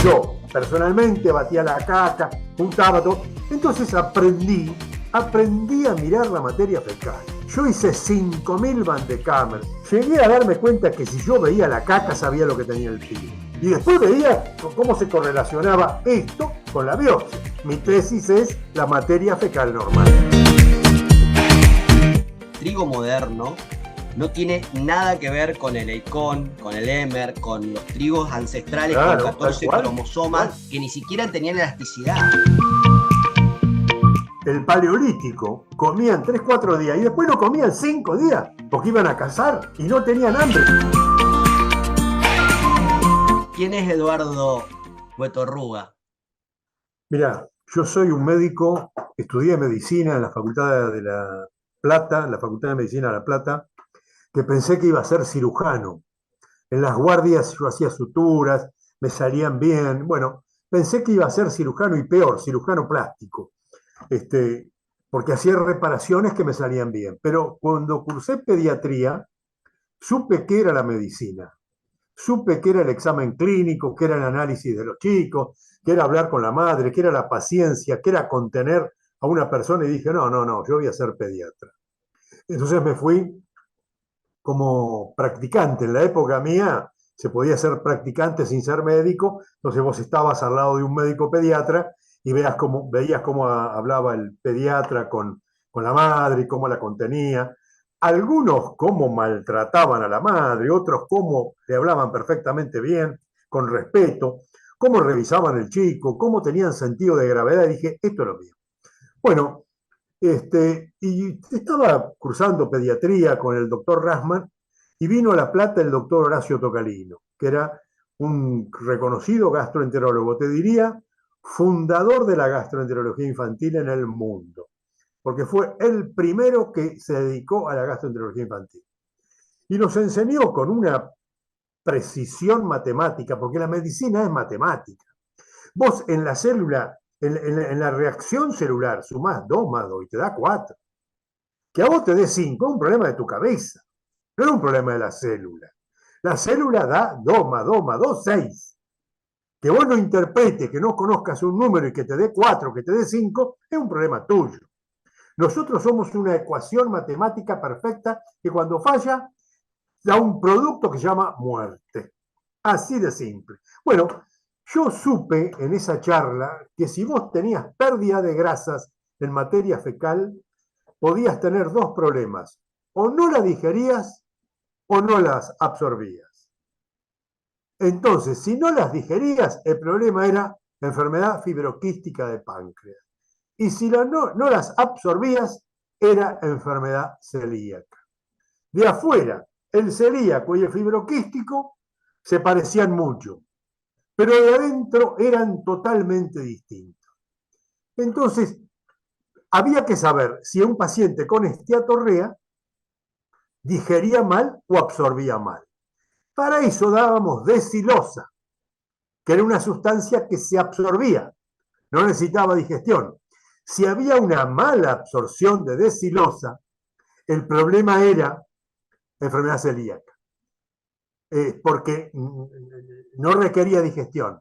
Yo personalmente batía la caca, juntaba todo. Entonces aprendí a mirar la materia fecal. Yo hice 5.000 Van de Kamer. Llegué a darme cuenta que si yo veía la caca sabía lo que tenía el pibe. Y después veía cómo se correlacionaba esto con la biopsia. Mi tesis es la materia fecal normal. Trigo moderno no tiene nada que ver con el Eikon, con el Emer, con los trigos ancestrales, Claro, con 14 cromosomas que ni siquiera tenían elasticidad. El paleolítico comían 3-4 días y después no comían 5 días porque iban a cazar y no tenían hambre. ¿Quién es Eduardo Huetorruga? Mirá, yo soy un médico, estudié medicina en la Facultad de La Plata, en la Facultad de Medicina de La Plata, que pensé que iba a ser cirujano. En las guardias yo hacía suturas, me salían bien. Bueno, pensé que iba a ser cirujano y peor, cirujano plástico, porque hacía reparaciones que me salían bien. Pero cuando cursé pediatría, supe que era la medicina. Supe que era el examen clínico, que era el análisis de los chicos, que era hablar con la madre, que era la paciencia, que era contener a una persona y dije, no, no, no, yo voy a ser pediatra. Entonces me fui como practicante. En la época mía se podía ser practicante sin ser médico, entonces vos estabas al lado de un médico pediatra y veías cómo hablaba el pediatra con la madre y cómo la contenía. Algunos cómo maltrataban a la madre, otros cómo le hablaban perfectamente bien, con respeto, cómo revisaban el chico, cómo tenían sentido de gravedad. Y dije, esto es lo mío. Bueno, y estaba cursando pediatría con el doctor Rasman y vino a La Plata el doctor Horacio Tocalino, que era un reconocido gastroenterólogo, te diría, fundador de la gastroenterología infantil en el mundo, porque fue el primero que se dedicó a la gastroenterología infantil. Y nos enseñó con una precisión matemática, porque la medicina es matemática. Vos en la célula, en la reacción celular, sumás 2 más 2 y te da 4. Que a vos te dé 5 es un problema de tu cabeza, no es un problema de la célula. La célula da 2 más 2 más 2, 6. Que vos no interpretes, que no conozcas un número y que te dé 4, que te dé 5, es un problema tuyo. Nosotros somos una ecuación matemática perfecta que cuando falla da un producto que se llama muerte. Así de simple. Bueno, yo supe en esa charla que si vos tenías pérdida de grasas en materia fecal, podías tener 2 problemas. O no las digerías o no las absorbías. Entonces, si no las digerías, el problema era enfermedad fibroquística de páncreas. Y si no las absorbías, era enfermedad celíaca. De afuera, el celíaco y el fibroquístico se parecían mucho, pero de adentro eran totalmente distintos. Entonces, había que saber si un paciente con esteatorrea digería mal o absorbía mal. Para eso dábamos desilosa, que era una sustancia que se absorbía, no necesitaba digestión. Si había una mala absorción de desilosa, el problema era enfermedad celíaca, porque no requería digestión.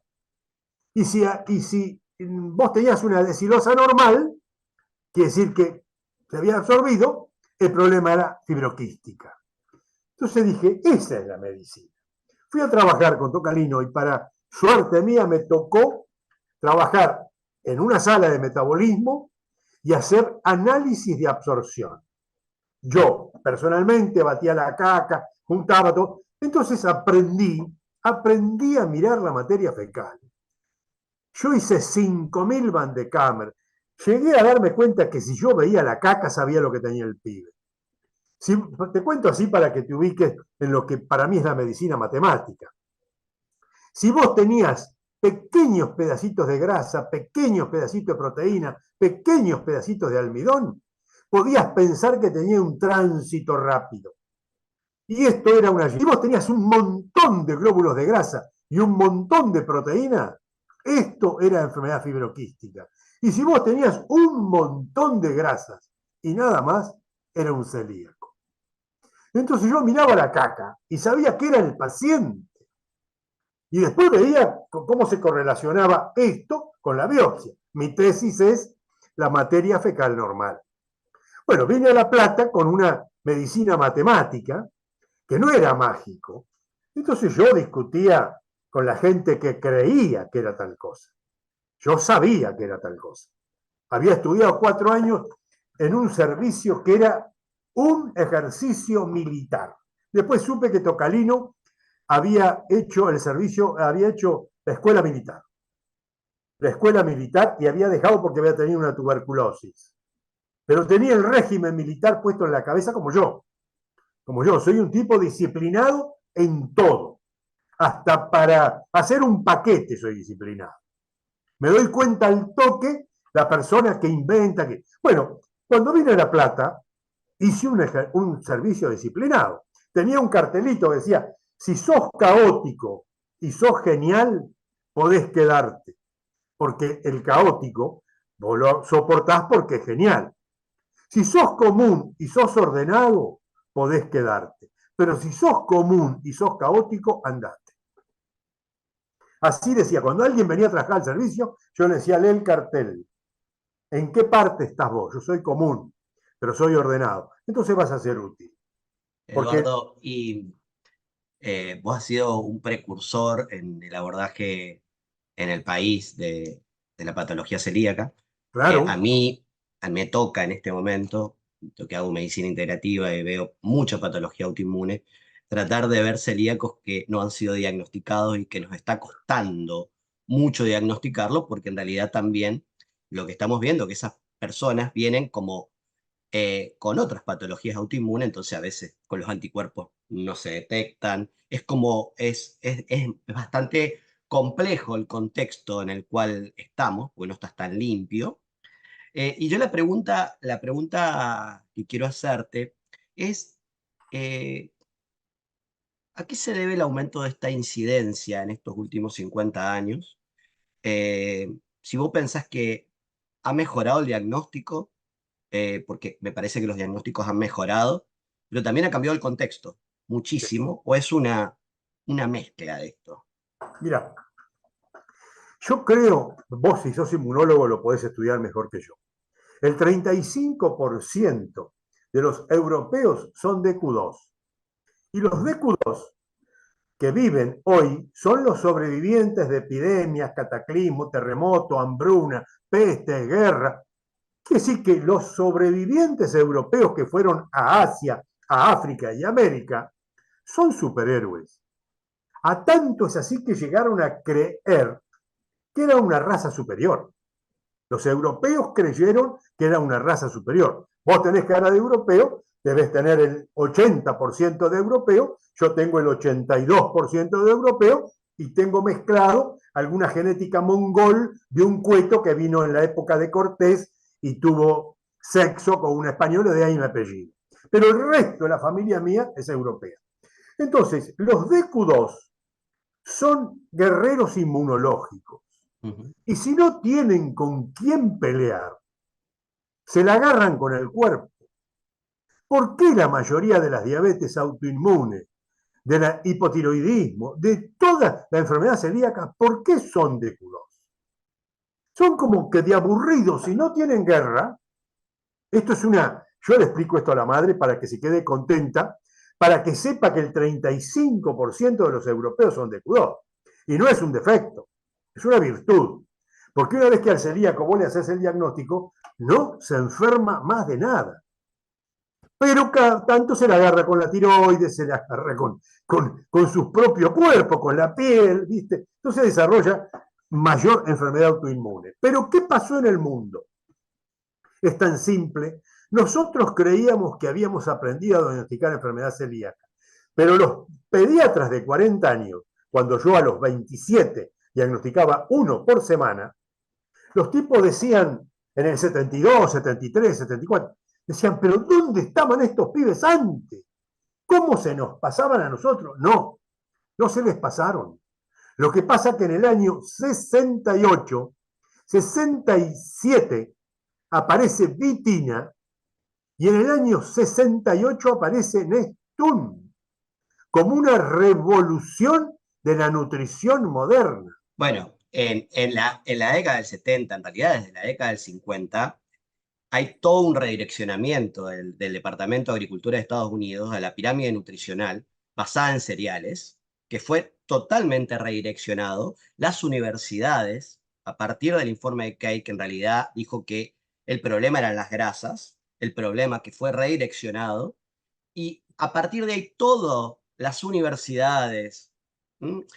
Y si vos tenías una desilosa normal, quiere decir que se había absorbido, el problema era fibroquística. Entonces dije, esa es la medicina. Fui a trabajar con Tocalino y para suerte mía me tocó trabajar en una sala de metabolismo y hacer análisis de absorción. Yo personalmente batía la caca, juntaba todo. Entonces aprendí a mirar la materia fecal. Yo hice 5.000 Van de Kamer. Llegué a darme cuenta que si yo veía la caca sabía lo que tenía el pibe. Si, te cuento así para que te ubiques en lo que para mí es la medicina matemática. Si vos tenías pequeños pedacitos de grasa, pequeños pedacitos de proteína, pequeños pedacitos de almidón, podías pensar que tenía un tránsito rápido. Y esto era una... Si vos tenías un montón de glóbulos de grasa y un montón de proteína, esto era enfermedad fibroquística. Y si vos tenías un montón de grasas y nada más, era un celíaco. Entonces yo miraba la caca y sabía que era el paciente. Y después veía cómo se correlacionaba esto con la biopsia. Mi tesis es la materia fecal normal. Bueno, vine a La Plata con una medicina matemática que no era mágico. Entonces yo discutía con la gente que creía que era tal cosa. Yo sabía que era tal cosa. Había estudiado 4 años en un servicio que era un ejercicio militar. Después supe que Tocalino había hecho el servicio, había hecho la escuela militar. La escuela militar y había dejado porque había tenido una tuberculosis. Pero tenía el régimen militar puesto en la cabeza como yo. Como yo, soy un tipo disciplinado en todo. Hasta para hacer un paquete soy disciplinado. Me doy cuenta al toque la persona que inventa. Bueno, cuando vine a La Plata, hice un servicio disciplinado. Tenía un cartelito que decía, si sos caótico y sos genial, podés quedarte. Porque el caótico vos lo soportás porque es genial. Si sos común y sos ordenado, podés quedarte. Pero si sos común y sos caótico, andate. Así decía, cuando alguien venía a trabajar al servicio, yo le decía, lee el cartel. ¿En qué parte estás vos? Yo soy común, pero soy ordenado. Entonces vas a ser útil. Porque, Eduardo, y vos has sido un precursor en el abordaje en el país de la patología celíaca. claro, A mí me toca en este momento, yo que hago medicina integrativa y veo mucha patología autoinmune, tratar de ver celíacos que no han sido diagnosticados y que nos está costando mucho diagnosticarlos, porque en realidad también lo que estamos viendo, que esas personas vienen como con otras patologías autoinmunes, entonces a veces con los anticuerpos no se detectan. Es como, es bastante complejo el contexto en el cual estamos, porque no está tan limpio. Y yo la pregunta que quiero hacerte es, eh, ¿a qué se debe el aumento de esta incidencia en estos últimos 50 años? Si vos pensás que ha mejorado el diagnóstico, porque me parece que los diagnósticos han mejorado, pero también ha cambiado el contexto muchísimo, o es una mezcla de esto. mira, yo creo, vos si sos inmunólogo lo podés estudiar mejor que yo. El 35% de los europeos son DQ2. Y los DQ2 que viven hoy son los sobrevivientes de epidemias, cataclismo, terremoto, hambruna, peste, guerra. Quiere decir que los sobrevivientes europeos que fueron a Asia, a África y América son superhéroes. A tanto es así que llegaron a creer que era una raza superior. Los europeos creyeron que era una raza superior. Vos tenés cara de europeo, debes tener el 80% de europeo, yo tengo el 82% de europeo y tengo mezclado alguna genética mongol de un cueto que vino en la época de Cortés y tuvo sexo con un español, de ahí mi apellido. Pero el resto de la familia mía es europea. Entonces, los DQ2 son guerreros inmunológicos. Ujú. Y si no tienen con quién pelear, se la agarran con el cuerpo. ¿Por qué la mayoría de las diabetes autoinmunes, de la hipotiroidismo, de toda la enfermedad celíaca, por qué son de Q2? Son como que de aburridos, si no tienen guerra, esto es una, yo le explico esto a la madre para que se quede contenta, para que sepa que el 35% de los europeos son de Q2. Y no es un defecto, es una virtud. Porque una vez que al celíaco vos le haces el diagnóstico, no se enferma más de nada. Pero cada tanto se la agarra con la tiroides, se la agarra con su propio cuerpo, con la piel, ¿viste? Entonces desarrolla mayor enfermedad autoinmune. Pero ¿qué pasó en el mundo? Es tan simple. Nosotros creíamos que habíamos aprendido a diagnosticar enfermedad celíaca, pero los pediatras de 40 años, cuando yo a los 27 diagnosticaba uno por semana, los tipos decían en el 72, 73, 74, decían, pero ¿dónde estaban estos pibes antes? ¿Cómo se nos pasaban a nosotros? No, no se les pasaron. Lo que pasa es que en el año 68, 67 aparece Vitina y en el año 68 aparece Nestún como una revolución de la nutrición moderna. Bueno, en la década del 70, en realidad desde la década del 50, hay todo un redireccionamiento del Departamento de Agricultura de Estados Unidos a la pirámide nutricional basada en cereales, que fue totalmente redireccionado. Las universidades, a partir del informe de Kay, que en realidad dijo que el problema eran las grasas, el problema que fue redireccionado, y a partir de ahí todas las universidades,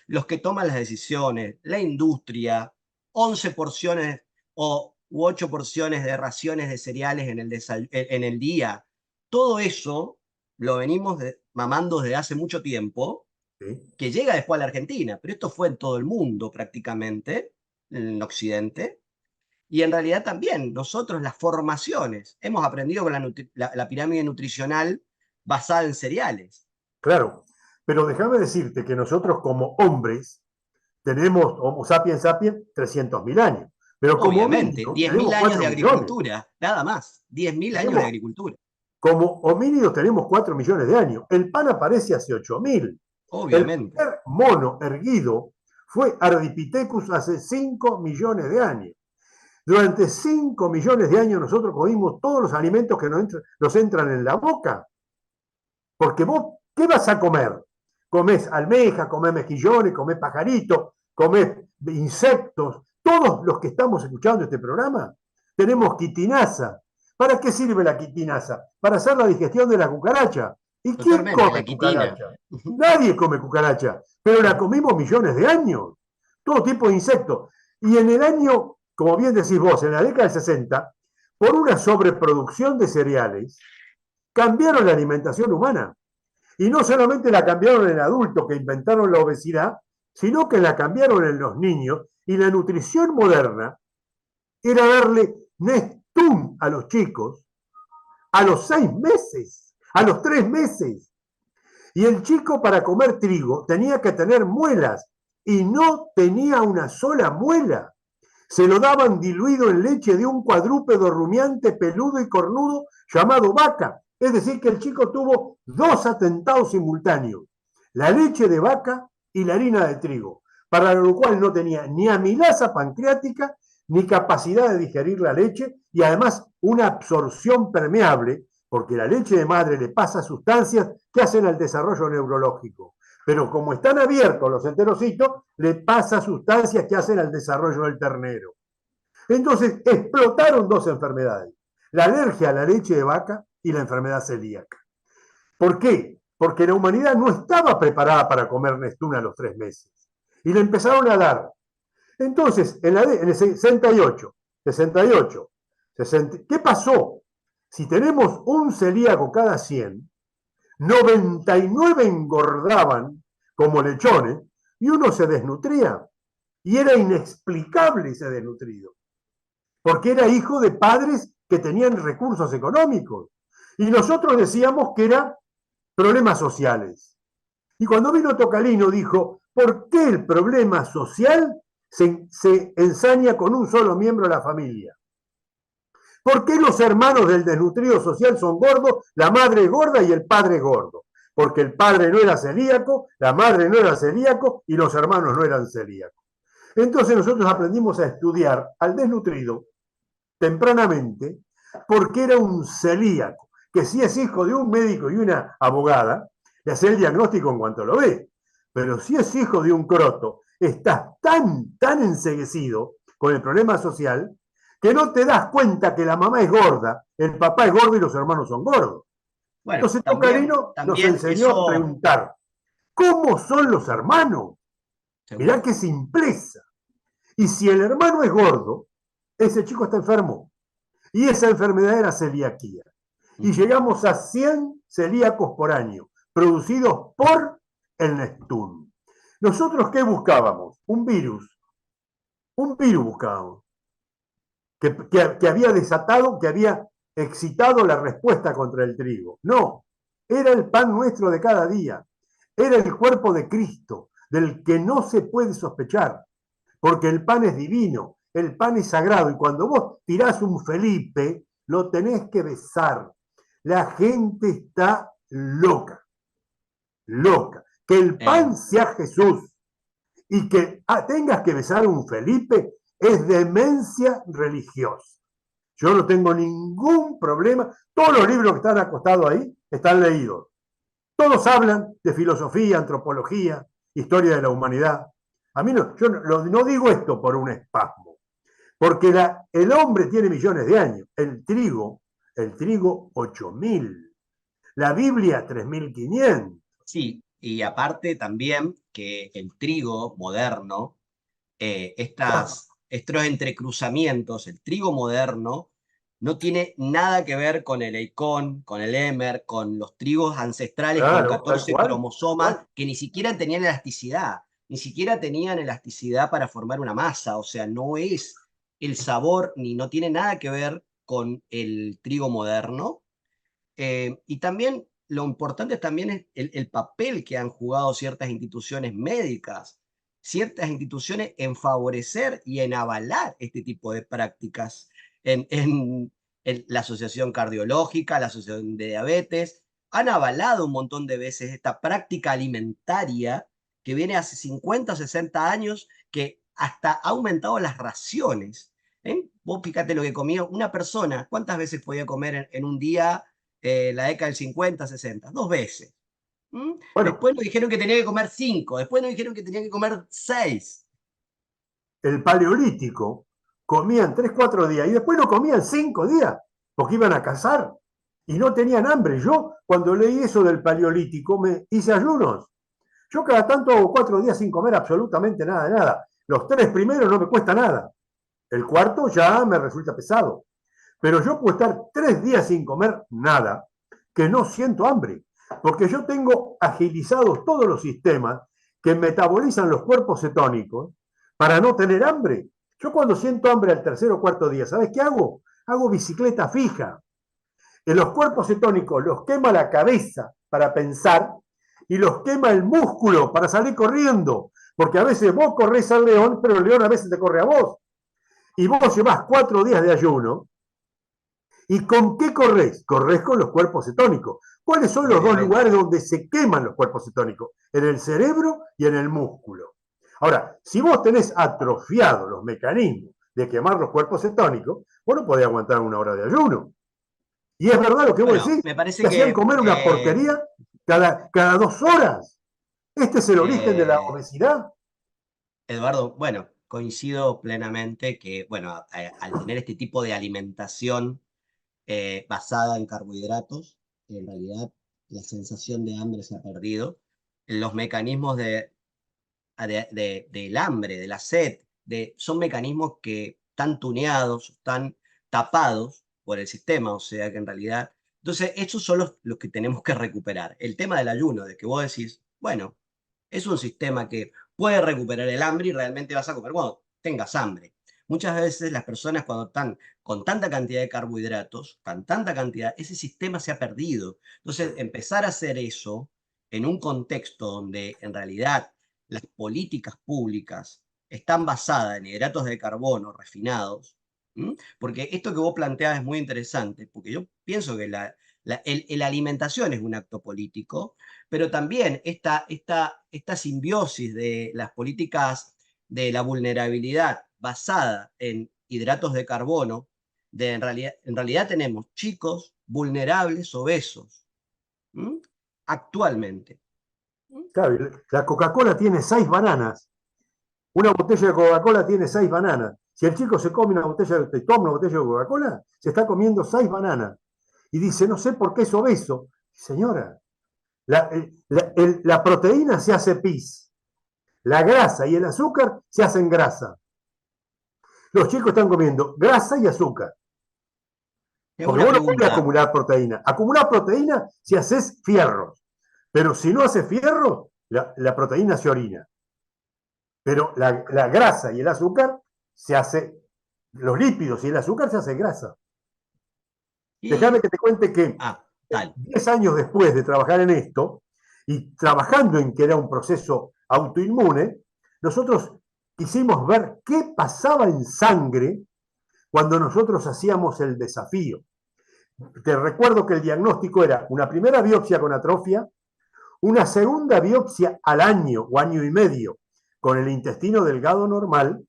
los que toman las decisiones, la industria, 11 porciones u 8 porciones de raciones de cereales en el día, todo eso lo venimos mamando desde hace mucho tiempo, ¿Sí? que llega después a la Argentina, pero esto fue en todo el mundo prácticamente, en Occidente. Y en realidad también nosotros las formaciones hemos aprendido con la pirámide nutricional basada en cereales. Claro, pero déjame decirte que nosotros como hombres tenemos, Homo sapiens sapiens, 300.000 años, pero como Obviamente, homínidos 10.000 tenemos años 4 de millones. agricultura, nada más. 10.000 años de Tenemos, agricultura. como homínidos tenemos 4 millones de años. El pan aparece hace 8.000. El Obviamente. primer mono erguido fue Ardipithecus hace 5 millones de años. Durante 5 millones de años nosotros comimos todos los alimentos que nos entran en la boca. Porque vos, ¿qué vas a comer? Comés almeja, comés mejillones, comés pajaritos, comés insectos. Todos los que estamos escuchando este programa tenemos quitinasa. ¿Para qué sirve la quitinasa? Para hacer la digestión de la cucaracha. ¿Y quién Totalmente, come la quitina. cucaracha? Nadie come cucaracha, pero la comimos millones de años. Todo tipo de insectos. Y en el año, como bien decís vos, en la década del 60, por una sobreproducción de cereales, cambiaron la alimentación humana. Y no solamente la cambiaron en adultos que inventaron la obesidad, sino que la cambiaron en los niños. Y la nutrición moderna era darle Nestum a los chicos a los 6 meses, a los 3 meses. Y el chico para comer trigo tenía que tener muelas y no tenía una sola muela. Se lo daban diluido en leche de un cuadrúpedo rumiante, peludo y cornudo llamado vaca. Es decir, que el chico tuvo 2 atentados simultáneos, la leche de vaca y la harina de trigo, para lo cual no tenía ni amilasa pancreática, ni capacidad de digerir la leche, y además una absorción permeable, porque la leche de madre le pasa sustancias que hacen al desarrollo neurológico. Pero como están abiertos los enterocitos, le pasa sustancias que hacen al desarrollo del ternero. Entonces explotaron 2 enfermedades: la alergia a la leche de vaca y la enfermedad celíaca. ¿Por qué? Porque la humanidad no estaba preparada para comer Nestún a los 3 meses. Y le empezaron a dar. Entonces, en el 68, 68, 60, ¿qué pasó? Si tenemos un celíaco cada 100, 99 engordaban como lechones y uno se desnutría. Y era inexplicable ese desnutrido, porque era hijo de padres que tenían recursos económicos. Y nosotros decíamos que eran problemas sociales. Y cuando vino Tocalino dijo, ¿por qué el problema social se ensaña con un solo miembro de la familia? ¿Por qué los hermanos del desnutrido social son gordos, la madre es gorda y el padre es gordo? Porque el padre no era celíaco, la madre no era celíaco y los hermanos no eran celíacos. Entonces nosotros aprendimos a estudiar al desnutrido tempranamente porque era un celíaco, que si es hijo de un médico y una abogada, le hace el diagnóstico en cuanto lo ve. Pero si es hijo de un croto, estás tan enceguecido con el problema social que no te das cuenta que la mamá es gorda, el papá es gordo y los hermanos son gordos. Bueno, Entonces también, Tocarino nos también enseñó a eso, preguntar, ¿cómo son los hermanos? Mirá seguro. qué simpleza. Y si el hermano es gordo, ese chico está enfermo. Y esa enfermedad era celiaquía. Y Ujú. llegamos a 100 celíacos por año, producidos por el Nestún. ¿Nosotros qué buscábamos? Un virus. Un virus buscábamos. Que había desatado, que había excitado la respuesta contra el trigo. No, era el pan nuestro de cada día. Era el cuerpo de Cristo, del que no se puede sospechar, porque el pan es divino, el pan es sagrado, y cuando vos tirás un Felipe, lo tenés que besar. La gente está loca, loca. Que el Eh, pan sea Jesús, y que tengas que besar a un Felipe es demencia religiosa. Yo no tengo ningún problema. Todos los libros que están acostados ahí están leídos. Todos hablan de filosofía, antropología, historia de la humanidad. A mí no, yo no digo esto por un espasmo, porque el hombre tiene millones de años. El trigo 8.000. La Biblia 3.500. Sí, y aparte también que el trigo moderno, estos entrecruzamientos, el trigo moderno, no tiene nada que ver con el Eikon, con el Emer, con los trigos ancestrales con Claro, tal 14 cual, tal cromosomas cual. que ni siquiera tenían elasticidad, ni siquiera tenían elasticidad para formar una masa, o sea, no es el sabor ni no tiene nada que ver con el trigo moderno. Y también lo importante también es el papel que han jugado ciertas instituciones médicas, ciertas instituciones en favorecer y en avalar este tipo de prácticas. En la Asociación Cardiológica, la Asociación de Diabetes, han avalado un montón de veces esta práctica alimentaria que viene hace 50 o 60 años, que hasta ha aumentado las raciones. Vos fíjate lo que comía una persona, ¿cuántas veces podía comer en un día la década del 50, 60? Dos veces. ¿Mm? Bueno, Después nos dijeron que tenía que comer cinco, después nos dijeron que tenía que comer seis. el paleolítico comían 3, 4 días y después no comían 5 días porque iban a cazar y no tenían hambre. Yo, cuando leí eso del paleolítico, me hice ayunos. Yo cada tanto hago 4 días sin comer absolutamente nada de nada. Los 3 primeros no me cuesta nada. El cuarto ya me resulta pesado. Pero yo puedo estar 3 días sin comer nada, que no siento hambre, porque yo tengo agilizados todos los sistemas que metabolizan los cuerpos cetónicos para no tener hambre. Yo cuando siento hambre al tercer o cuarto día, ¿sabes qué hago? Hago bicicleta fija. En los cuerpos cetónicos los quema la cabeza para pensar y los quema el músculo para salir corriendo. Porque a veces vos corres al león, pero el león a veces te corre a vos. Y vos llevas 4 días de ayuno. ¿Y con qué corres? Corres con los cuerpos cetónicos. ¿Cuáles son los dos Obviamente. lugares donde se queman los cuerpos cetónicos? En el cerebro y en el músculo. Ahora, si vos tenés atrofiados los mecanismos de quemar los cuerpos cetónicos, vos no podés aguantar 1 hora de ayuno. Y es verdad lo que vos Bueno, decís, me parece te hacían que, comer una porquería cada 2 horas. Este es el origen de la obesidad. Eduardo, bueno, coincido plenamente que, bueno, al tener este tipo de alimentación basada en carbohidratos, en realidad la sensación de hambre se ha perdido. Los mecanismos del hambre, de la sed, son mecanismos que están tuneados, están tapados por el sistema, o sea que en realidad, entonces esos son los que tenemos que recuperar. El tema del ayuno, de que vos decís, bueno, es un sistema que puede recuperar el hambre y realmente vas a comer cuando tengas hambre. Muchas veces las personas cuando están con tanta cantidad de carbohidratos, con tanta cantidad, ese sistema se ha perdido. Entonces, empezar a hacer eso en un contexto donde en realidad las políticas públicas están basadas en hidratos de carbono refinados, ¿m? Porque esto que vos planteas es muy interesante, porque yo pienso que la alimentación es un acto político, pero también esta simbiosis de las políticas de la vulnerabilidad basada en hidratos de carbono, en realidad tenemos chicos vulnerables, obesos, ¿m? Actualmente. ¿M? Claro, la Coca-Cola tiene 6 bananas. Una botella de Coca-Cola tiene 6 bananas. Si el chico se come una botella, toma una botella de Coca-Cola, se está comiendo 6 bananas. Y dice, no sé por qué es obeso. Señora, la proteína se hace pis. La grasa y el azúcar se hacen grasa. Los chicos están comiendo grasa y azúcar. Te hago Porque una vos no podés pregunta. acumular proteína. Acumular proteína si haces fierros. Pero si no haces fierro, la proteína se orina. Pero la grasa y el azúcar se hace, los lípidos y el azúcar se hacen grasa. Déjame Y, que te cuente que tal. 10 años después de trabajar en esto y trabajando en que era un proceso autoinmune, nosotros quisimos ver qué pasaba en sangre cuando nosotros hacíamos el desafío. Te recuerdo que el diagnóstico era una primera biopsia con atrofia, una segunda biopsia al año o año y medio con el intestino delgado normal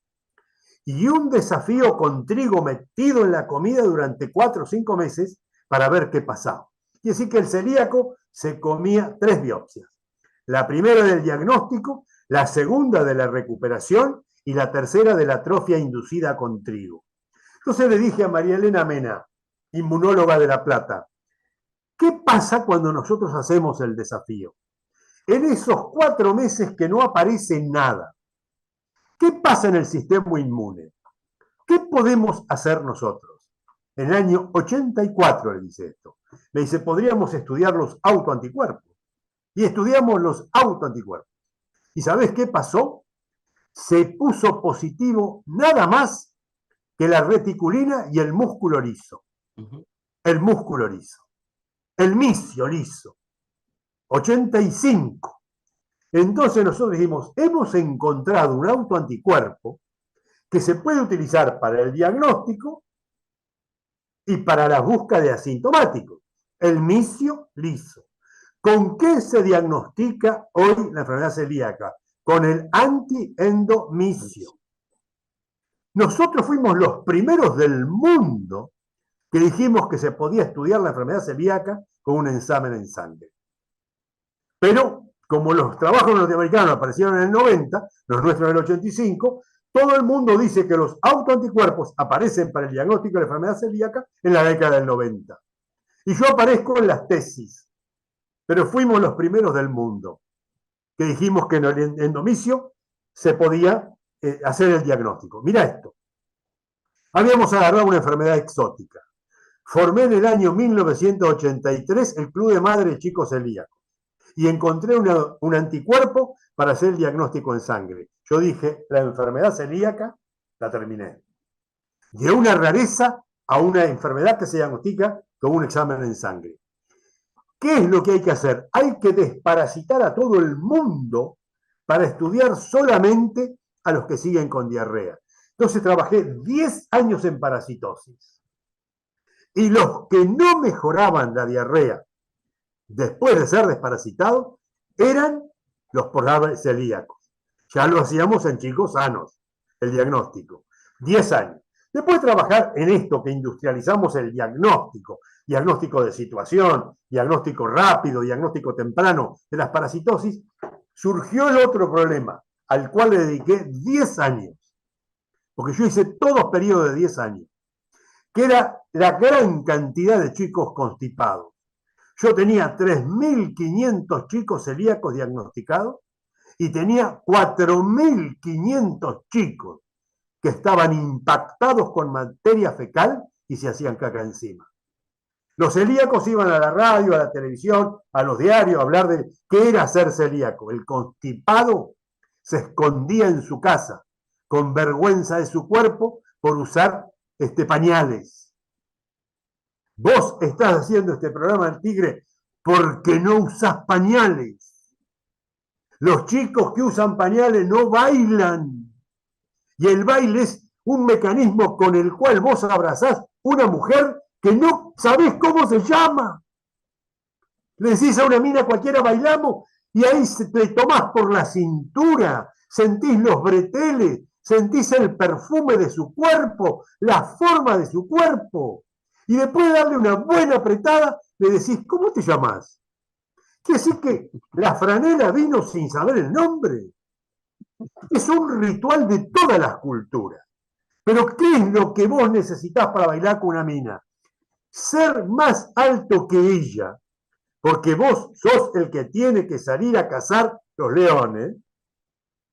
y un desafío con trigo metido en la comida durante 4 o 5 meses para ver qué pasaba. Y así que el celíaco se comía 3 biopsias. La primera del diagnóstico, la segunda de la recuperación y la tercera de la atrofia inducida con trigo. Entonces le dije a María Elena Mena, inmunóloga de La Plata, ¿qué pasa cuando nosotros hacemos el desafío? En esos 4 meses que no aparece nada, ¿qué pasa en el sistema inmune? ¿Qué podemos hacer nosotros? En el año 84 le dice esto. Le dice, podríamos estudiar los autoanticuerpos. Y estudiamos los autoanticuerpos. ¿Y sabés qué pasó? Se puso positivo nada más que la reticulina y el músculo liso. El músculo liso. El misio liso. 85. Entonces nosotros dijimos, hemos encontrado un autoanticuerpo que se puede utilizar para el diagnóstico y para la búsqueda de asintomáticos. El misio liso. ¿Con qué se diagnostica hoy la enfermedad celíaca? Con el antiendomicio. Nosotros fuimos los primeros del mundo que dijimos que se podía estudiar la enfermedad celíaca con un examen en sangre. Pero, como los trabajos norteamericanos aparecieron en el 90, los nuestros en el 85, todo el mundo dice que los autoanticuerpos aparecen para el diagnóstico de la enfermedad celíaca en la década del 90. Y yo aparezco en las tesis, pero fuimos los primeros del mundo que dijimos que en el endomicio se podía hacer el diagnóstico. Mira esto. Habíamos agarrado una enfermedad exótica. Formé en el año 1983 el Club de Madres Chicos Celíacos y encontré un anticuerpo para hacer el diagnóstico en sangre. Yo dije, la enfermedad celíaca la terminé. De una rareza a una enfermedad que se diagnostica con un examen en sangre. ¿Qué es lo que hay que hacer? Hay que desparasitar a todo el mundo para estudiar solamente a los que siguen con diarrea. Entonces trabajé 10 años en parasitosis. Y los que no mejoraban la diarrea después de ser desparasitados eran los probables celíacos. Ya lo hacíamos en chicos sanos, el diagnóstico. 10 años. Después de trabajar en esto que industrializamos el diagnóstico de situación, diagnóstico rápido, diagnóstico temprano de las parasitosis, surgió el otro problema, al cual le dediqué 10 años, porque yo hice todos periodos de 10 años, que era la gran cantidad de chicos constipados. Yo tenía 3.500 chicos celíacos diagnosticados y tenía 4.500 chicos que estaban impactados con materia fecal y se hacían caca encima. Los celíacos iban a la radio, a la televisión, a los diarios a hablar de qué era ser celíaco. El constipado se escondía en su casa con vergüenza de su cuerpo por usar pañales. Vos estás haciendo este programa del Tigre porque no usás pañales. Los chicos que usan pañales no bailan. Y el baile es un mecanismo con el cual vos abrazás una mujer que no sabés cómo se llama. Le decís a una mina cualquiera bailamos y ahí te tomás por la cintura, sentís los breteles, sentís el perfume de su cuerpo, la forma de su cuerpo. Y después de darle una buena apretada, le decís, ¿cómo te llamás? Quiere decir que la franela vino sin saber el nombre. Es un ritual de todas las culturas. Pero ¿qué es lo que vos necesitás para bailar con una mina? Ser más alto que ella, porque vos sos el que tiene que salir a cazar los leones.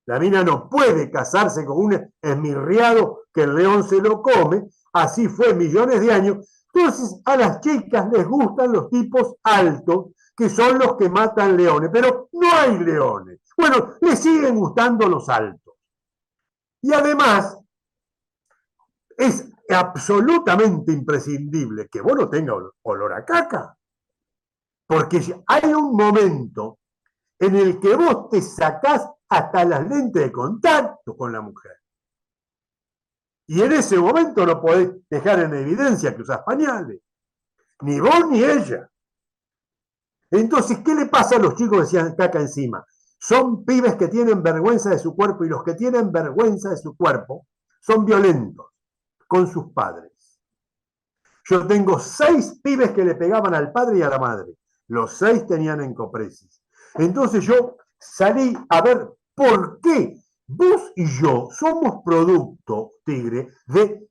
La mina no puede casarse con un esmirriado que el león se lo come, así fue millones de años. Entonces a las chicas les gustan los tipos altos, que son los que matan leones, pero no hay leones. Bueno, les siguen gustando los altos. Y además, es absolutamente imprescindible que vos no tengas olor a caca. Porque hay un momento en el que vos te sacás hasta las lentes de contacto con la mujer. Y en ese momento no podés dejar en evidencia que usás pañales. Ni vos ni ella. Entonces, ¿qué le pasa a los chicos que se hacían caca encima? Son pibes que tienen vergüenza de su cuerpo y los que tienen vergüenza de su cuerpo son violentos con sus padres. Yo tengo 6 pibes que le pegaban al padre y a la madre. Los 6 tenían encopresis. Entonces yo salí a ver por qué vos y yo somos producto, Tigre, de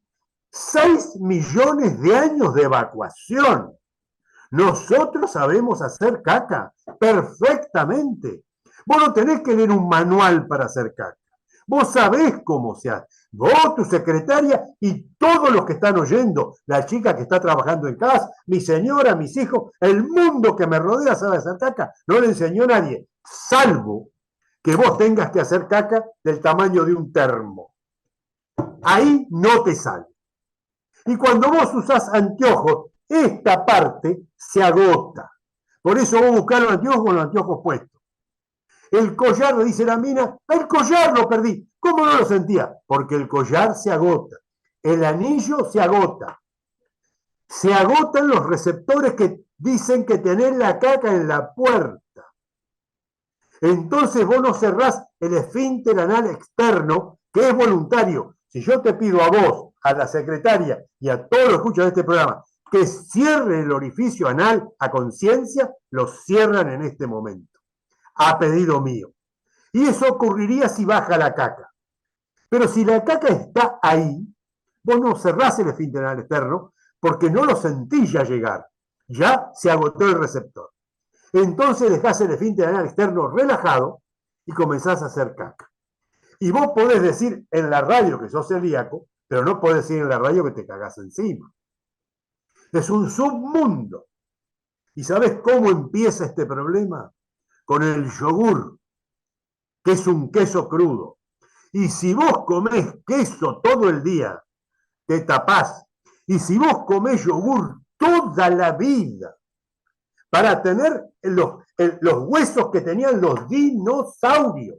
6 millones de años de evacuación. Nosotros sabemos hacer caca perfectamente. Vos no tenés que leer un manual para hacer caca. Vos sabés cómo se hace. Vos, tu secretaria y todos los que están oyendo, la chica que está trabajando en casa, mi señora, mis hijos, el mundo que me rodea sabe hacer caca. No le enseñó a nadie, salvo que vos tengas que hacer caca del tamaño de un termo. Ahí no te sale. Y cuando vos usás anteojos, esta parte se agota. Por eso vos buscás los anteojos con los anteojos puestos. El collar, me dice la mina, el collar lo perdí. ¿Cómo no lo sentía? Porque el collar se agota. El anillo se agota. Se agotan los receptores que dicen que tenés la caca en la puerta. Entonces vos no cerrás el esfínter anal externo, que es voluntario. Si yo te pido a vos, a la secretaria y a todos los que escuchan este programa, que cierren el orificio anal a conciencia, lo cierran en este momento, a pedido mío. Y eso ocurriría si baja la caca. Pero si la caca está ahí, vos no cerrás el esfínter anal externo porque no lo sentís ya llegar. Ya se agotó el receptor. Entonces dejás el esfínter anal externo relajado y comenzás a hacer caca. Y vos podés decir en la radio que sos celíaco, pero no podés decir en la radio que te cagás encima. Es un submundo. ¿Y sabés cómo empieza este problema? Con el yogur, que es un queso crudo. Y si vos comés queso todo el día, te tapás. Y si vos comés yogur toda la vida, para tener los huesos que tenían los dinosaurios,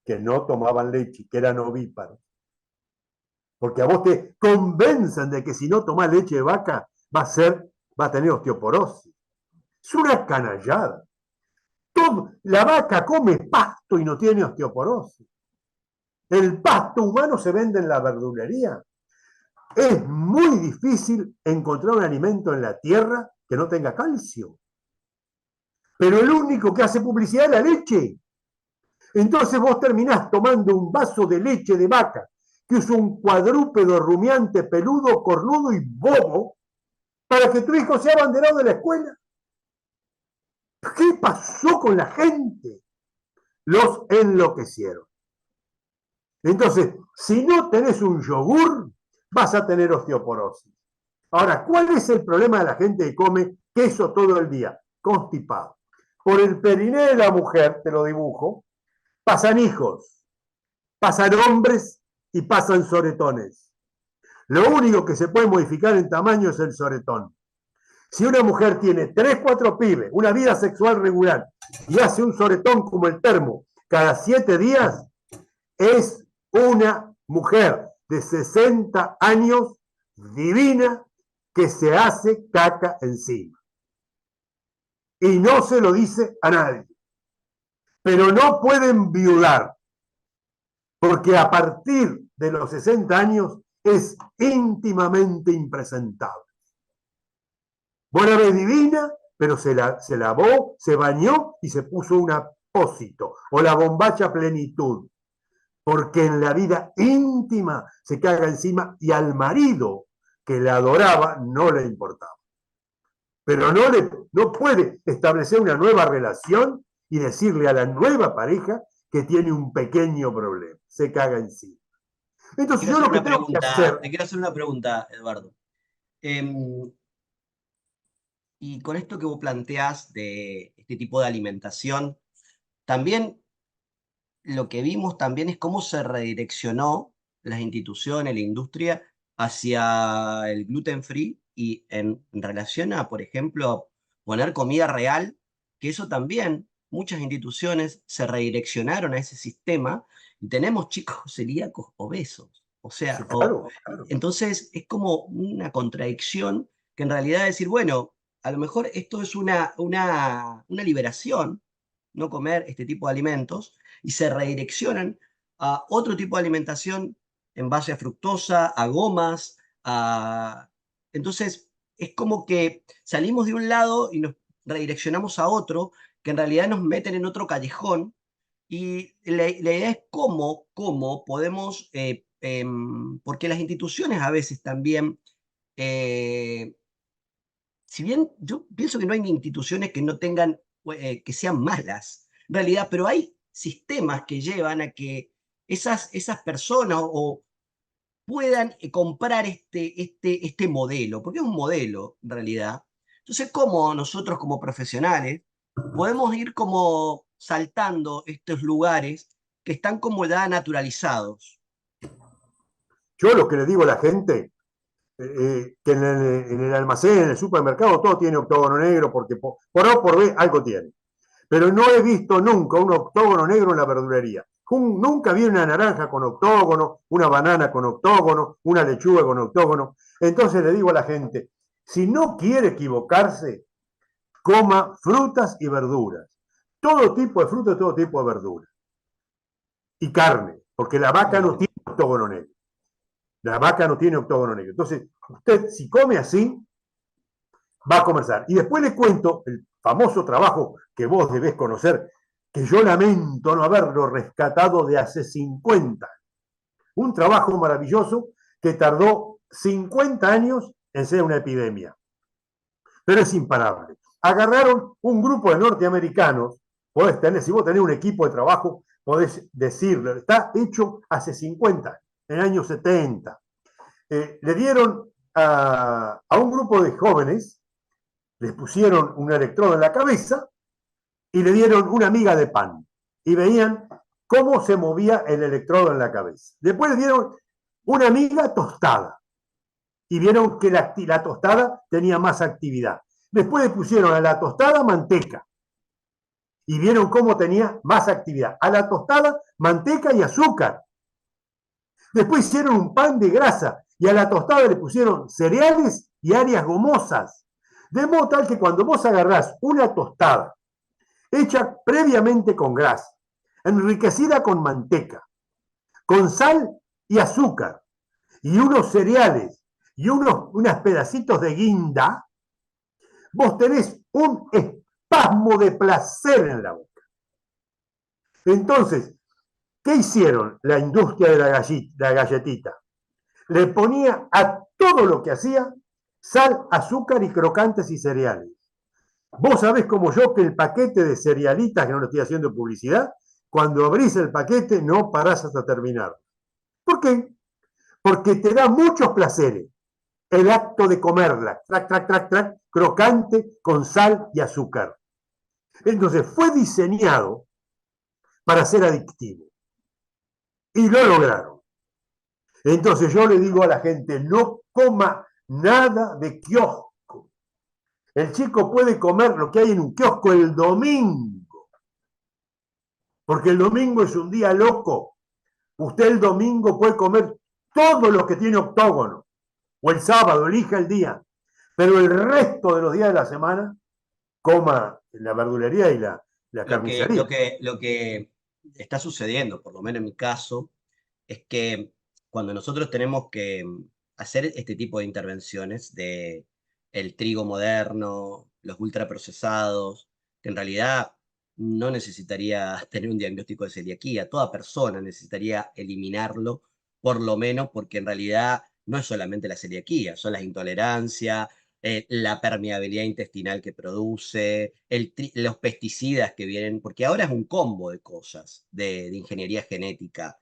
que no tomaban leche, que eran ovíparos. Porque a vos te convencen de que si no tomás leche de vaca, va a tener osteoporosis. Es una canallada. La vaca come pasto y no tiene osteoporosis. El pasto humano se vende en la verdulería. Es muy difícil encontrar un alimento en la tierra que no tenga calcio. Pero el único que hace publicidad es la leche. Entonces vos terminás tomando un vaso de leche de vaca, que es un cuadrúpedo rumiante, peludo, cornudo y bobo, para que tu hijo sea abanderado de la escuela. ¿Qué pasó con la gente? Los enloquecieron. Entonces, si no tenés un yogur, vas a tener osteoporosis. Ahora, ¿cuál es el problema de la gente que come queso todo el día? Constipado. Por el periné de la mujer, te lo dibujo, pasan hijos, pasan hombres y pasan soretones. Lo único que se puede modificar en tamaño es el soretón. Si una mujer tiene 3, 4 pibes, una vida sexual regular, y hace un soretón como el termo cada 7 días, es una mujer de 60 años divina que se hace caca encima. Y no se lo dice a nadie. Pero no pueden viudar, porque a partir de los 60 años es íntimamente impresentable. Vos la ves divina, pero se lavó, se bañó y se puso un apósito o la bombacha plenitud, porque en la vida íntima se caga encima y al marido que la adoraba no le importaba. Pero no puede establecer una nueva relación y decirle a la nueva pareja que tiene un pequeño problema. Se caga encima. Entonces yo lo que tengo que hacer... Te quiero hacer una pregunta, Eduardo. Y con esto que vos planteás de este tipo de alimentación, también lo que vimos también es cómo se redireccionó las instituciones, la industria hacia el gluten free y en relación a, por ejemplo, poner comida real, que eso también muchas instituciones se redireccionaron a ese sistema y tenemos chicos celíacos obesos. O Sí, sea, claro, claro. entonces es como una contradicción que en realidad decir, bueno, a lo mejor esto es una liberación no comer este tipo de alimentos y se redireccionan a otro tipo de alimentación en base a fructosa, a gomas, a... Entonces, es como que salimos de un lado y nos redireccionamos a otro, que en realidad nos meten en otro callejón, y la idea es cómo podemos, porque las instituciones a veces también, eh, si bien yo pienso que no hay ni instituciones que no tengan, que sean malas, en realidad, pero hay sistemas que llevan a que esas personas o puedan comprar este modelo, porque es un modelo en realidad. Entonces, ¿cómo nosotros como profesionales podemos ir como saltando estos lugares que están como ya naturalizados? Yo lo que le digo a la gente, que en el almacén, en el supermercado, todo tiene octógono negro, porque por A o por B algo tiene. Pero no he visto nunca un octógono negro en la verdulería. Nunca vi una naranja con octógono, una banana con octógono, una lechuga con octógono. Entonces le digo a la gente, si no quiere equivocarse, coma frutas y verduras. Todo tipo de frutas, todo tipo de verduras. Y carne, porque la vaca no tiene octógono negro. La vaca no tiene octógono negro. Entonces, usted si come así, va a conversar. Y después le cuento el famoso trabajo que vos debés conocer, que yo lamento no haberlo rescatado de hace 50. Un trabajo maravilloso que tardó 50 años en ser una epidemia. Pero es imparable. Agarraron un grupo de norteamericanos, podés tener, si vos tenés un equipo de trabajo, podés decirlo, está hecho hace 50, en el año 70. Le dieron a un grupo de jóvenes, les pusieron un electrodo en la cabeza y le dieron una miga de pan. Y veían cómo se movía el electrodo en la cabeza. Después le dieron una miga tostada y vieron que la tostada tenía más actividad. Después le pusieron a la tostada manteca y vieron cómo tenía más actividad. A la tostada manteca y azúcar. Después hicieron un pan de grasa y a la tostada le pusieron cereales y áreas gomosas. De modo tal que cuando vos agarrás una tostada hecha previamente con grasa, enriquecida con manteca, con sal y azúcar, y unos cereales y unos pedacitos de guinda, vos tenés un espasmo de placer en la boca. Entonces, ¿qué hicieron la industria de la galletita? Le ponía a todo lo que hacía sal, azúcar y crocantes y cereales. Vos sabés como yo que el paquete de cerealitas, que no le estoy haciendo publicidad, cuando abrís el paquete no parás hasta terminar. ¿Por qué? Porque te da muchos placeres el acto de comerla, trac, trac, trac, trac, crocante, con sal y azúcar. Entonces fue diseñado para ser adictivo. Y lo lograron. Entonces yo le digo a la gente, no coma nada de kiosco. El chico puede comer lo que hay en un kiosco el domingo, porque el domingo es un día loco. Usted el domingo puede comer todo lo que tiene octógono, o el sábado, elija el día, pero el resto de los días de la semana coma la verdulería y la carnicería. Lo que está sucediendo, por lo menos en mi caso, es que cuando nosotros tenemos que hacer este tipo de intervenciones de el trigo moderno, los ultraprocesados, que en realidad no necesitaría tener un diagnóstico de celiaquía, toda persona necesitaría eliminarlo, por lo menos porque en realidad no es solamente la celiaquía, son las intolerancias, la permeabilidad intestinal que produce, los pesticidas que vienen, porque ahora es un combo de cosas de ingeniería genética.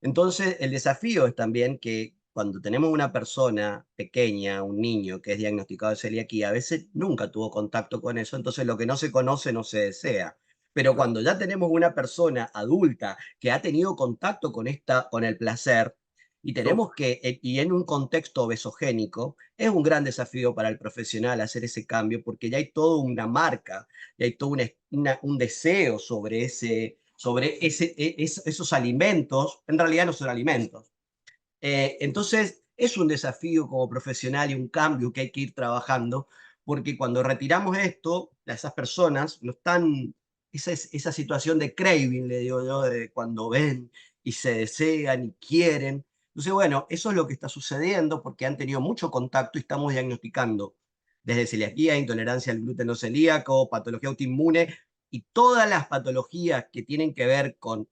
Entonces, el desafío es también que cuando tenemos una persona pequeña, un niño que es diagnosticado de celiaquía, a veces nunca tuvo contacto con eso, entonces lo que no se conoce no se desea. Pero cuando ya tenemos una persona adulta que ha tenido contacto con el placer, y tenemos que, y en un contexto obesogénico, es un gran desafío para el profesional hacer ese cambio, porque ya hay toda una marca, y hay todo un deseo sobre esos alimentos, en realidad no son alimentos. Entonces, es un desafío como profesional y un cambio que hay que ir trabajando, porque cuando retiramos esto, esas personas no están esa situación de craving, le digo yo, de cuando ven y se desean y quieren. Entonces, bueno, eso es lo que está sucediendo porque han tenido mucho contacto y estamos diagnosticando desde celiaquía, intolerancia al gluten no celíaco, patología autoinmune y todas las patologías que tienen que ver con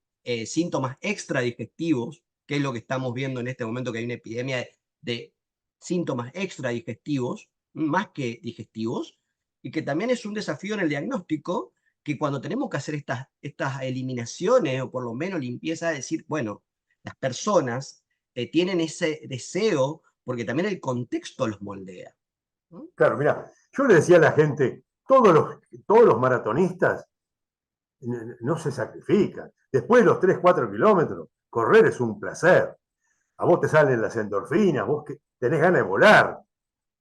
síntomas extradigestivos, que es lo que estamos viendo en este momento, que hay una epidemia de síntomas extradigestivos, más que digestivos, y que también es un desafío en el diagnóstico, que cuando tenemos que hacer estas eliminaciones, o por lo menos limpieza, decir, bueno, las personas tienen ese deseo, porque también el contexto los moldea. ¿No? Claro, mira, yo le decía a la gente, todos los maratonistas no se sacrifican. Después de los 3, 4 kilómetros, correr es un placer. A vos te salen las endorfinas, vos que tenés ganas de volar,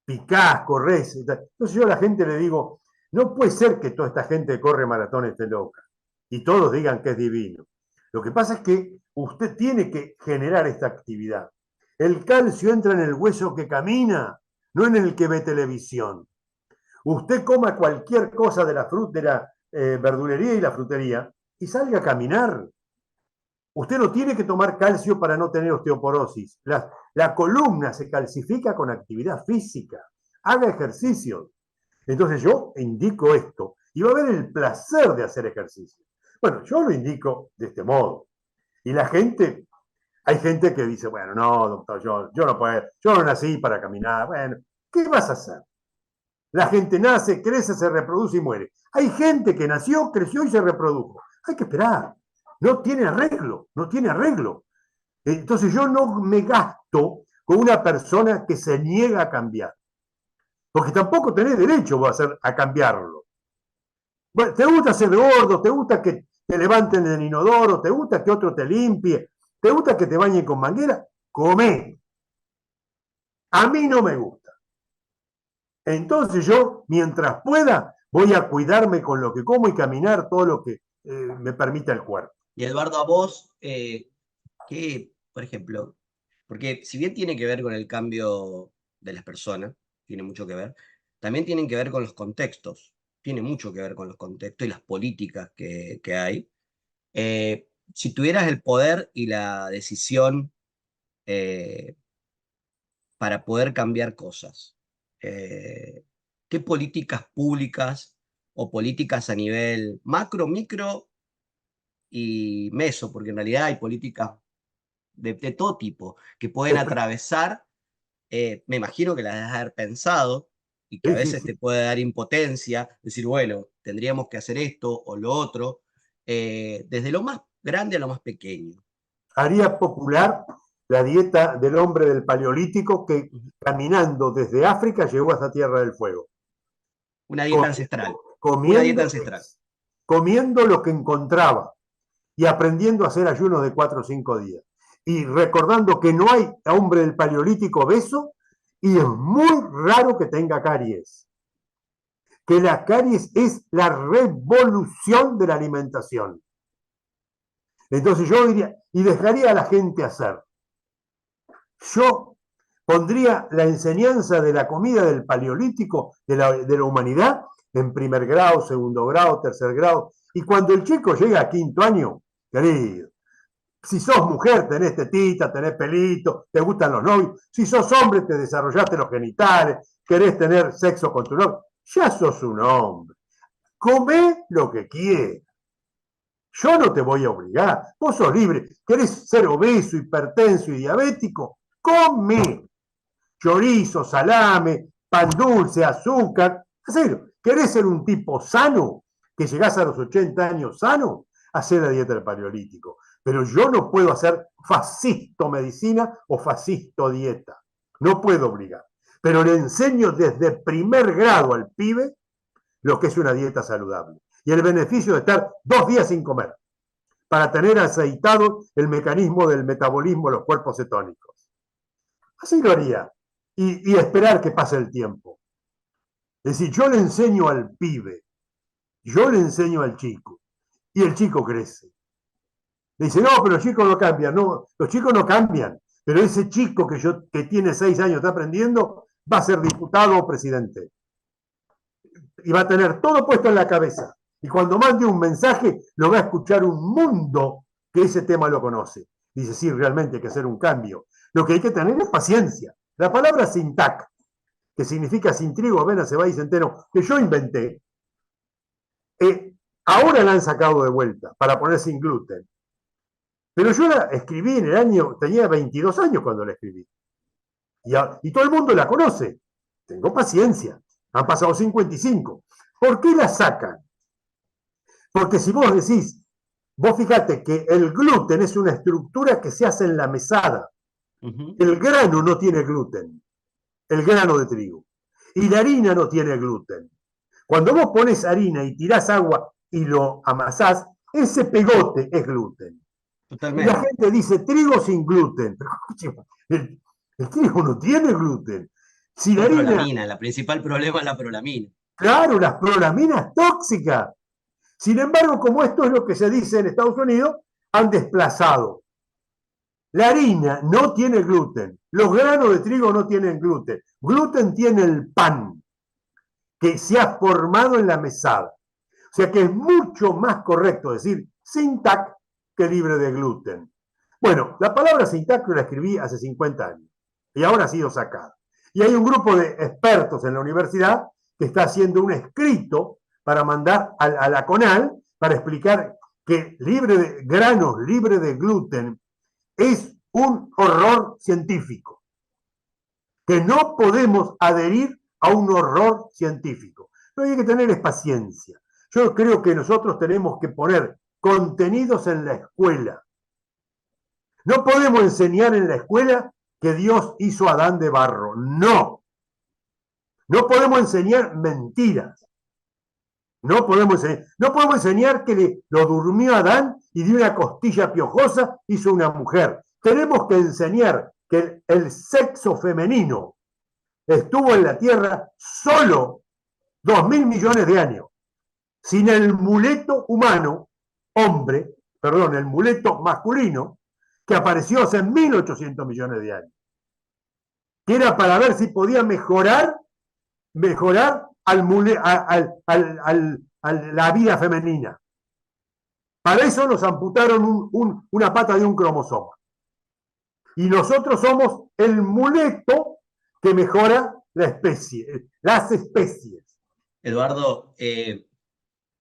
picás, corres. Entonces yo a la gente le digo, no puede ser que toda esta gente que corre maratón esté loca y todos digan que es divino. Lo que pasa es que usted tiene que generar esta actividad. El calcio entra en el hueso que camina, no en el que ve televisión. Usted coma cualquier cosa de la verdulería y la frutería y salga a caminar. Usted no tiene que tomar calcio para no tener osteoporosis. La columna se calcifica con actividad física. Haga ejercicio. Entonces yo indico esto y va a haber el placer de hacer ejercicio. Bueno, yo lo indico de este modo. Y hay gente que dice, bueno, no, doctor, yo no puedo, yo no nací para caminar. Bueno, ¿qué vas a hacer? La gente nace, crece, se reproduce y muere. Hay gente que nació, creció y se reprodujo. Hay que esperar. No tiene arreglo, no tiene arreglo. Entonces yo no me gasto con una persona que se niega a cambiar. Porque tampoco tenés derecho a cambiarlo. Bueno, ¿te gusta ser gordo? ¿Te gusta que te levanten del inodoro? ¿Te gusta que otro te limpie? ¿Te gusta que te bañen con manguera? Comé. A mí no me gusta. Entonces yo, mientras pueda, voy a cuidarme con lo que como y caminar todo lo que me permita el cuerpo. Y Eduardo, a vos, ¿qué, por ejemplo, porque si bien tiene que ver con el cambio de las personas, tiene mucho que ver, también tienen que ver con los contextos, tiene mucho que ver con los contextos y las políticas que hay. Si tuvieras el poder y la decisión eh, para poder cambiar cosas, eh, ¿qué políticas públicas o políticas a nivel macro, micro y meso? Porque en realidad hay políticas de todo tipo que pueden atravesar, me imagino que las has de haber pensado y que a Sí, sí, veces sí. te puede dar impotencia, decir, bueno, tendríamos que hacer esto o lo otro, desde lo más grande a lo más pequeño. Haría popular la dieta del hombre del Paleolítico que Ujú. caminando desde África llegó hasta Tierra del Fuego. Una dieta ancestral, Comiendo, una dieta comiendo, ancestral. comiendo lo que encontraba y aprendiendo a hacer ayunos de 4 o 5 días. Y recordando que no hay hombre del Paleolítico obeso y es muy raro que tenga caries. Que la caries es la revolución de la alimentación. Entonces yo diría, y dejaría a la gente hacer. Yo pondría la enseñanza de la comida del Paleolítico, de la humanidad, en primer grado, segundo grado, tercer grado. Y cuando el chico llega a quinto año, querido, si sos mujer, tenés tetita, tenés pelito, te gustan los novios. Si sos hombre, te desarrollaste los genitales, querés tener sexo con tu novio. Ya sos un hombre. Comé lo que quieras. Yo no te voy a obligar. Vos sos libre. ¿Querés ser obeso, hipertenso y diabético? Come. Chorizo, salame, pan dulce, azúcar. Hacelo. ¿Querés ser un tipo sano? Que llegás a los 80 años sano, hacer la dieta del paleolítico. Pero yo no puedo hacer fascisto medicina o fascisto dieta. No puedo obligar. Pero le enseño desde primer grado al pibe lo que es una dieta saludable. Y el beneficio de estar 2 días sin comer para tener aceitado el mecanismo del metabolismo de los cuerpos cetónicos. Así lo haría. Y esperar que pase el tiempo. Es decir, yo le enseño al pibe, yo le enseño al chico, y el chico crece. Le dice, no, pero los chicos no cambian. No, los chicos no cambian. Pero ese chico que tiene 6 años, está aprendiendo, va a ser diputado o presidente. Y va a tener todo puesto en la cabeza. Y cuando mande un mensaje, lo va a escuchar un mundo que ese tema lo conoce. Dice, sí, realmente hay que hacer un cambio. Lo que hay que tener es paciencia. La palabra sintac, que significa sin trigo, avena, cebada y centeno, que yo inventé, ahora la han sacado de vuelta para poner sin gluten. Pero yo la escribí en el año, tenía 22 años cuando la escribí. Y todo el mundo la conoce. Tengo paciencia. Han pasado 55. ¿Por qué la sacan? Porque si vos decís, vos fíjate que el gluten es una estructura que se hace en la mesada. Ujú. El grano no tiene gluten, el grano de trigo. Y la harina no tiene gluten. Cuando vos pones harina y tirás agua y lo amasás, ese pegote es gluten. Y la Totalmente. gente dice trigo sin gluten. El trigo no tiene gluten. Si la Son harina, prolamina, la principal problema es la prolamina. claro, las prolaminas tóxicas. Sin embargo, como esto es lo que se dice en Estados Unidos, han desplazado. La harina no tiene gluten. Los granos de trigo no tienen gluten. Gluten tiene el pan que se ha formado en la mesada. O sea que es mucho más correcto decir sintac que libre de gluten. Bueno, la palabra sintac la escribí hace 50 años y ahora ha sido sacada. Y hay un grupo de expertos en la universidad que está haciendo un escrito para mandar a la CONAL para explicar que libre de granos, libre de gluten, es un horror científico, que no podemos adherir a un horror científico. Lo que hay que tener es paciencia. Yo creo que nosotros tenemos que poner contenidos en la escuela. No podemos enseñar en la escuela que Dios hizo a Adán de barro. No. No podemos enseñar mentiras. No podemos enseñar que lo durmió Adán y de una costilla piojosa hizo una mujer. Tenemos que enseñar que el sexo femenino estuvo en la tierra solo 2.000 millones de años, sin el muleto humano, hombre, perdón, el muleto masculino, que apareció hace 1.800 millones de años, que era para ver si podía mejorar la vida femenina. Para eso nos amputaron una pata de un cromosoma. Y nosotros somos el muleto que mejora las especies. Eduardo,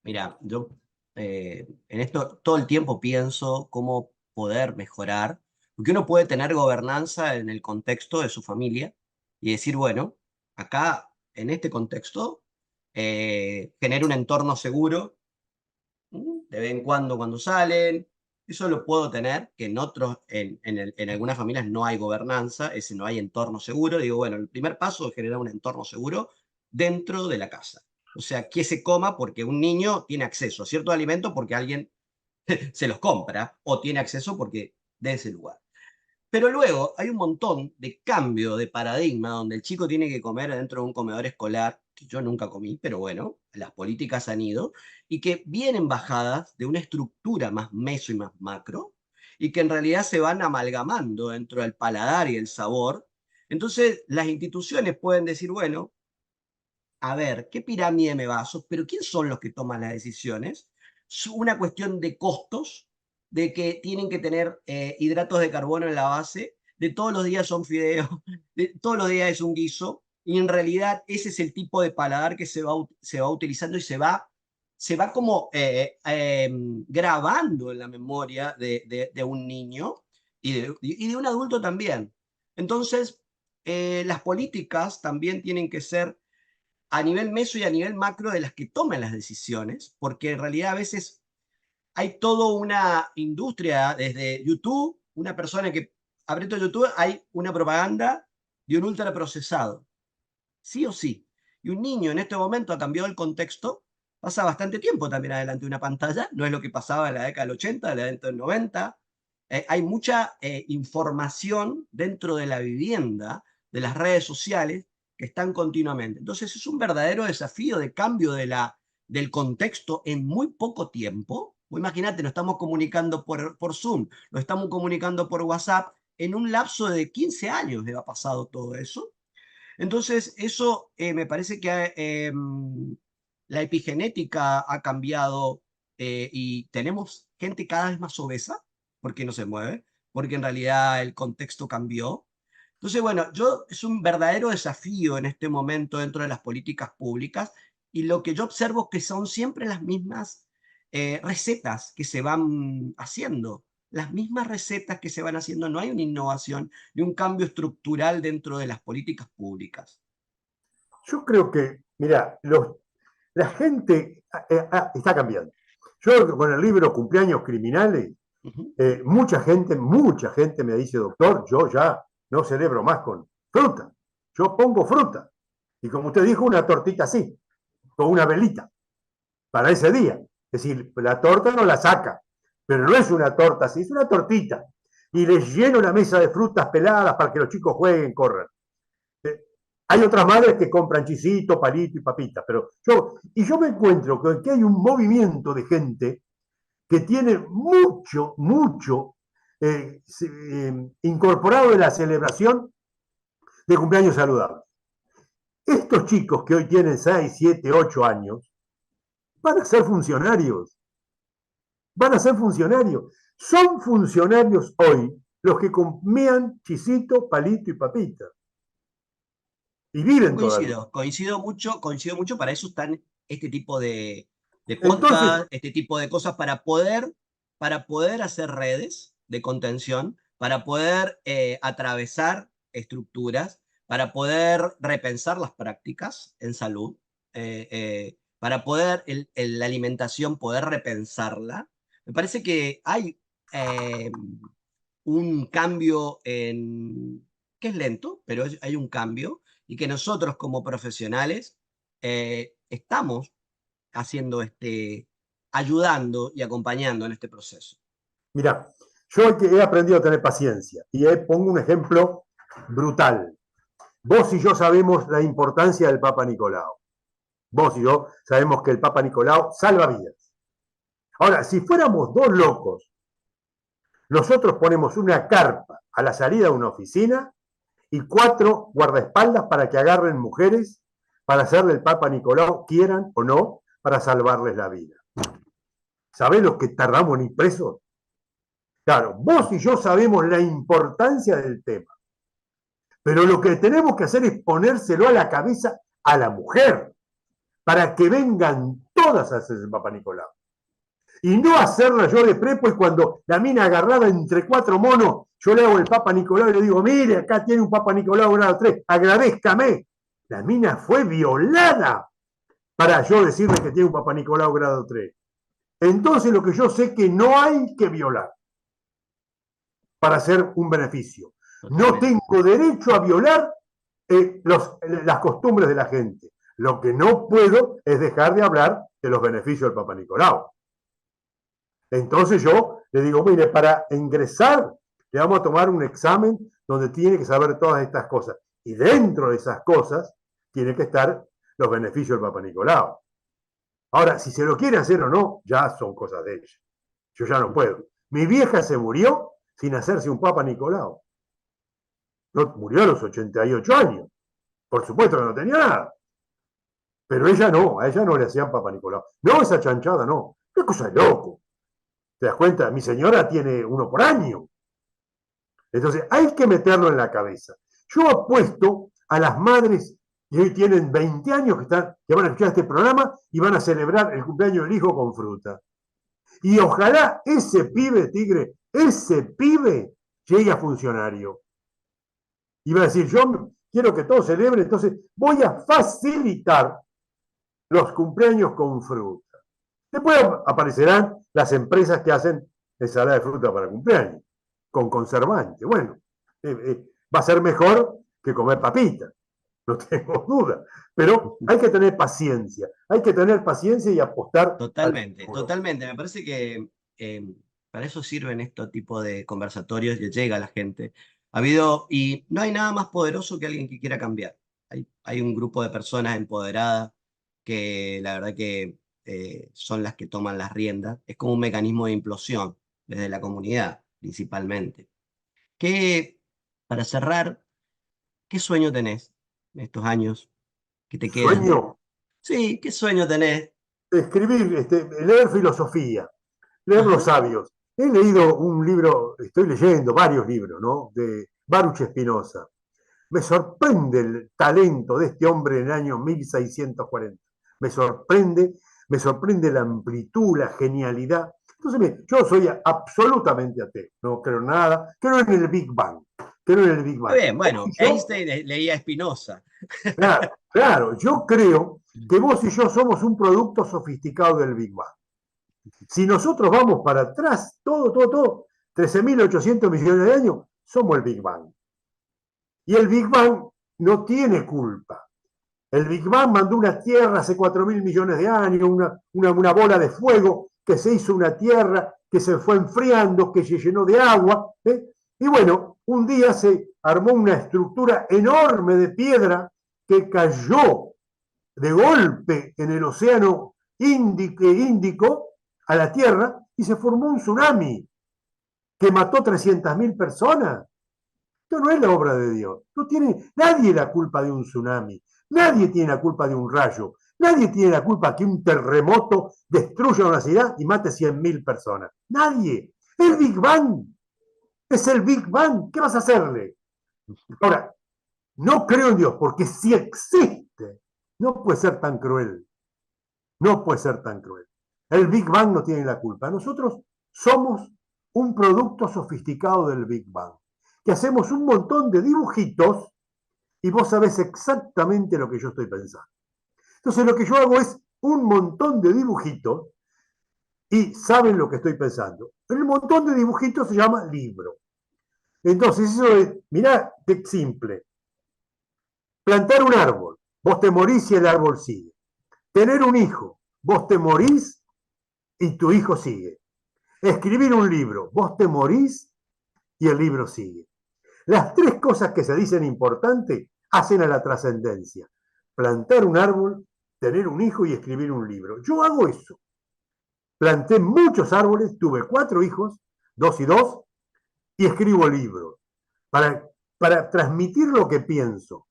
mira, yo en esto todo el tiempo pienso cómo poder mejorar, porque uno puede tener gobernanza en el contexto de su familia y decir, bueno, acá en este contexto genera un entorno seguro, de vez en cuando salen, eso lo puedo tener, que en otros, en algunas familias no hay gobernanza, ese no hay entorno seguro, digo, bueno, el primer paso es generar un entorno seguro dentro de la casa. O sea, que se coma porque un niño tiene acceso a ciertos alimentos porque alguien se los compra o tiene acceso porque de ese lugar. Pero luego hay un montón de cambio de paradigma donde el chico tiene que comer dentro de un comedor escolar, que yo nunca comí, pero bueno, las políticas han ido, y que vienen bajadas de una estructura más meso y más macro, y que en realidad se van amalgamando dentro del paladar y el sabor. Entonces, las instituciones pueden decir, bueno, a ver, ¿qué pirámide me baso? Pero ¿quién son los que toman las decisiones? Es una cuestión de costos, de que tienen que tener hidratos de carbono en la base, de todos los días son fideos, de todos los días es un guiso, y en realidad ese es el tipo de paladar que se va utilizando y se va como grabando en la memoria de un niño y de un adulto también. Entonces, las políticas también tienen que ser a nivel meso y a nivel macro de las que toman las decisiones, porque en realidad a veces hay toda una industria desde YouTube, una persona que abre todo YouTube, hay una propaganda de un ultraprocesado, sí o sí. Y un niño en este momento ha cambiado el contexto, pasa bastante tiempo también adelante de una pantalla, no es lo que pasaba en la década del 80, en la década del 90. Hay mucha información dentro de la vivienda, de las redes sociales, que están continuamente. Entonces es un verdadero desafío de cambio del contexto en muy poco tiempo. Imagínate, nos estamos comunicando por Zoom, lo estamos comunicando por WhatsApp, en un lapso de 15 años ha pasado todo eso. Entonces, eso me parece que la epigenética ha cambiado y tenemos gente cada vez más obesa porque no se mueve, porque en realidad el contexto cambió. Entonces, bueno, es un verdadero desafío en este momento dentro de las políticas públicas y lo que yo observo que son siempre las mismas recetas que se van haciendo, las mismas recetas que se van haciendo, no hay una innovación ni un cambio estructural dentro de las políticas públicas. Yo creo que, mira, la gente está cambiando. Yo con el libro Cumpleaños Criminales, Ujú. mucha gente me dice, doctor, yo ya no celebro más con fruta. Yo pongo fruta. Y como usted dijo, una tortita así, con una velita, para ese día. Es decir, la torta no la saca, pero no es una torta así, es una tortita. Y les lleno la mesa de frutas peladas para que los chicos jueguen, corran. Eh, Hay otras madres que compran chisito, palito y papita, pero yo me encuentro que hay un movimiento de gente que tiene mucho incorporado en la celebración de cumpleaños saludables. Estos chicos que hoy tienen 6, 7, 8 años van a ser funcionarios, van a ser funcionarios. Son funcionarios hoy los que comían chisito, palito y papita. Y Yo viven todavía. coincido mucho, para eso están este tipo de Entonces, podcast, este tipo de cosas para poder hacer redes de contención, para poder atravesar estructuras, para poder repensar las prácticas en salud, para poder la alimentación, poder repensarla. Me parece que hay un cambio que es lento, pero hay un cambio y que nosotros como profesionales estamos haciendo ayudando y acompañando en este proceso. mira, yo he aprendido a tener paciencia y pongo un ejemplo brutal. Vos y yo sabemos la importancia del Papa Nicolau. Vos y yo sabemos que el Papa Nicolau salva vidas. Ahora, si fuéramos dos locos, nosotros ponemos una carpa a la salida de una oficina y 4 guardaespaldas para que agarren mujeres para hacerle el Papa Nicolau, quieran o no, para salvarles la vida. ¿Sabés lo que tardamos en ir presos? Claro, vos y yo sabemos la importancia del tema, pero lo que tenemos que hacer es ponérselo a la cabeza a la mujer para que vengan todas a hacer el Papa Nicolau. Y no hacerla yo de prepo y cuando la mina agarrada entre 4 monos, yo le hago el Papa Nicolau y le digo, mire, acá tiene un Papa Nicolau grado 3, agradézcame. La mina fue violada para yo decirle que tiene un Papa Nicolau grado 3. Entonces lo que yo sé que no hay que violar para hacer un beneficio. No Totalmente. tengo derecho a violar las costumbres de la gente. Lo que no puedo es dejar de hablar de los beneficios del Papa Nicolau. Entonces yo le digo, mire, para ingresar le vamos a tomar un examen donde tiene que saber todas estas cosas. Y dentro de esas cosas tiene que estar los beneficios del Papa Nicolau. Ahora, si se lo quiere hacer o no, ya son cosas de ella. Yo ya no puedo. Mi vieja se murió sin hacerse un Papa Nicolau. No, murió a los 88 años. Por supuesto que no tenía nada. Pero ella no, a ella no le hacían Papa Nicolau. No, esa chanchada no. Qué cosa de loco. ¿Te das cuenta? Mi señora tiene uno por año. Entonces, hay que meterlo en la cabeza. Yo apuesto a las madres que hoy tienen 20 años que van a escuchar este programa y van a celebrar el cumpleaños del hijo con fruta. Y ojalá ese pibe, Tigre, ese pibe llegue a funcionario. Y va a decir, yo quiero que todos celebren, entonces voy a facilitar los cumpleaños con fruta. Después aparecerán las empresas que hacen ensalada de fruta para cumpleaños, con conservante. Bueno, va a ser mejor que comer papita, no tengo duda. Pero hay que tener paciencia y apostar al Totalmente, futuro. totalmente. Me parece que eh, para eso sirven estos tipos de conversatorios y llega a la gente. Ha habido, y no hay nada más poderoso que alguien que quiera cambiar. Hay un grupo de personas empoderadas que la verdad que son las que toman las riendas. Es como un mecanismo de implosión desde la comunidad, principalmente. ¿Qué, para cerrar, qué sueño tenés en estos años que te quedan? Sueño, Sí, ¿qué sueño tenés? Escribir, leer filosofía, leer los Ajá. sabios. He leído un libro, estoy leyendo varios libros, ¿no? De Baruch Spinoza. Me sorprende el talento de este hombre en el año 1640. Me sorprende, me sorprende la amplitud, la genialidad. Entonces, yo soy absolutamente ateo, no creo en nada, creo en el Big Bang, creo en el Big Está Bang. bien, bueno, Y yo, Einstein leía a Spinoza. claro, claro, yo creo que vos y yo somos un producto sofisticado del Big Bang. Si nosotros vamos para atrás, todo, 13.800 millones de años, somos el Big Bang. Y el Big Bang no tiene culpa. El Big Bang mandó una tierra hace 4.000 millones de años, una bola de fuego que se hizo una tierra que se fue enfriando, que se llenó de agua. Y bueno, un día se armó una estructura enorme de piedra que cayó de golpe en el océano Índico a la Tierra y se formó un tsunami que mató 300.000 personas. Esto no es la obra de Dios. No tiene nadie la culpa de un tsunami. Nadie tiene la culpa de un rayo. Nadie tiene la culpa que un terremoto destruya una ciudad y mate 100.000 personas. Nadie. El Big Bang. Es el Big Bang. ¿Qué vas a hacerle? Ahora, no creo en Dios porque si existe, no puede ser tan cruel. No puede ser tan cruel. El Big Bang no tiene la culpa. Nosotros somos un producto sofisticado del Big Bang, que hacemos un montón de dibujitos y vos sabés exactamente lo que yo estoy pensando. Entonces lo que yo hago es un montón de dibujitos y saben lo que estoy pensando. El montón de dibujitos se llama libro. Entonces eso es, mirá, qué simple. Plantar un árbol, vos te morís y el árbol sigue. Tener un hijo, vos te morís y tu hijo sigue. Escribir un libro, vos te morís y el libro sigue. Las tres cosas que se dicen importantes hacen a la trascendencia. Plantar un árbol, tener un hijo y escribir un libro. Yo hago eso. Planté muchos árboles, tuve 4 hijos, 2 y 2, y escribo libros para transmitir lo que pienso.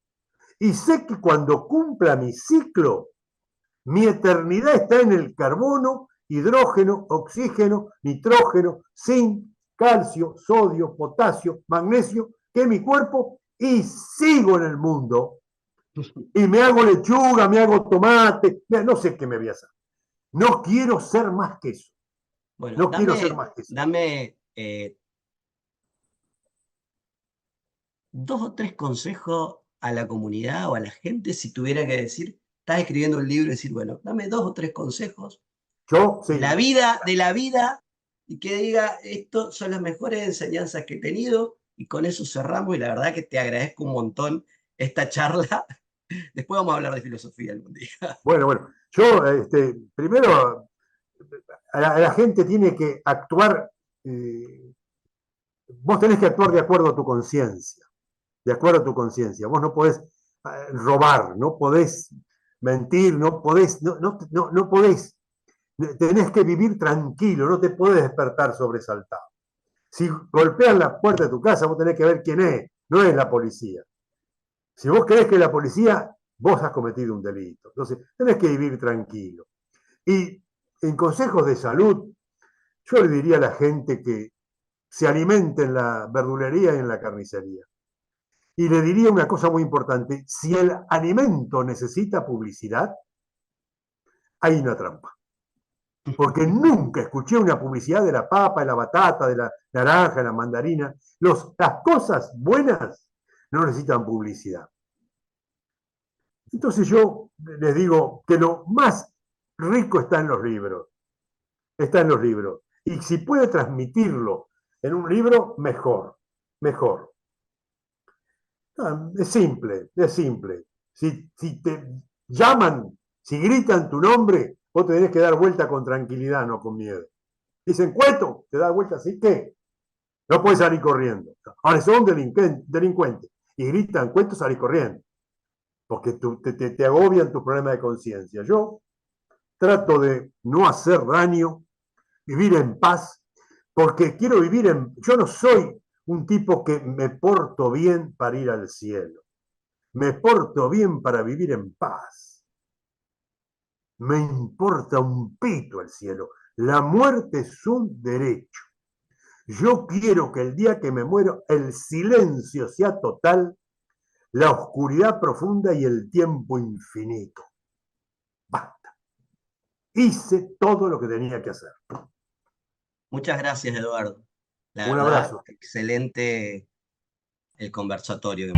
Y sé que cuando cumpla mi ciclo, mi eternidad está en el carbono, hidrógeno, oxígeno, nitrógeno, zinc, calcio, sodio, potasio, magnesio, que es mi cuerpo, y sigo en el mundo. Y me hago lechuga, me hago tomate, no sé qué me voy a hacer. No quiero ser más que eso. Bueno, No quiero ser más que eso. dame 2 o 3 consejos a la comunidad o a la gente si tuviera que decir, estás escribiendo un libro y decir, bueno, dame 2 o 3 consejos Yo, sí, de la vida, y que diga, estos son las mejores enseñanzas que he tenido, y con eso cerramos, y la verdad que te agradezco un montón esta charla. Después vamos a hablar de filosofía algún día. bueno, yo, primero, a la gente tiene que actuar, vos tenés que actuar de acuerdo a tu conciencia, de acuerdo a tu conciencia. Vos no podés robar, no podés mentir, no podés, no podés. Tenés que vivir tranquilo, no te podés despertar sobresaltado. Si golpean la puerta de tu casa, vos tenés que ver quién es, no es la policía. Si vos crees que es la policía, vos has cometido un delito. Entonces, tenés que vivir tranquilo. Y en consejos de salud, yo le diría a la gente que se alimente en la verdulería y en la carnicería. Y le diría una cosa muy importante, si el alimento necesita publicidad, hay una trampa. Porque nunca escuché una publicidad de la papa, de la batata, de la naranja, de la mandarina. Las cosas buenas no necesitan publicidad. Entonces yo les digo que lo más rico está en los libros, está en los libros. Y si puede transmitirlo en un libro, mejor, mejor. Es simple, es simple. Si te llaman, si gritan tu nombre, vos te tenés que dar vuelta con tranquilidad, no con miedo. Dicen, cueto, te das vuelta así, ¿qué? No puedes salir corriendo. Ahora son delincuentes y gritan, cueto, salís corriendo. Porque te agobian tus problemas de conciencia. Yo trato de no hacer daño, vivir en paz, porque quiero vivir en... Yo no soy un tipo que me porto bien para ir al cielo. Me porto bien para vivir en paz. Me importa un pito el cielo. La muerte es un derecho. Yo quiero que el día que me muero el silencio sea total, la oscuridad profunda y el tiempo infinito. Basta. Hice todo lo que tenía que hacer. Muchas gracias, Eduardo. La Un verdad, abrazo. excelente el conversatorio.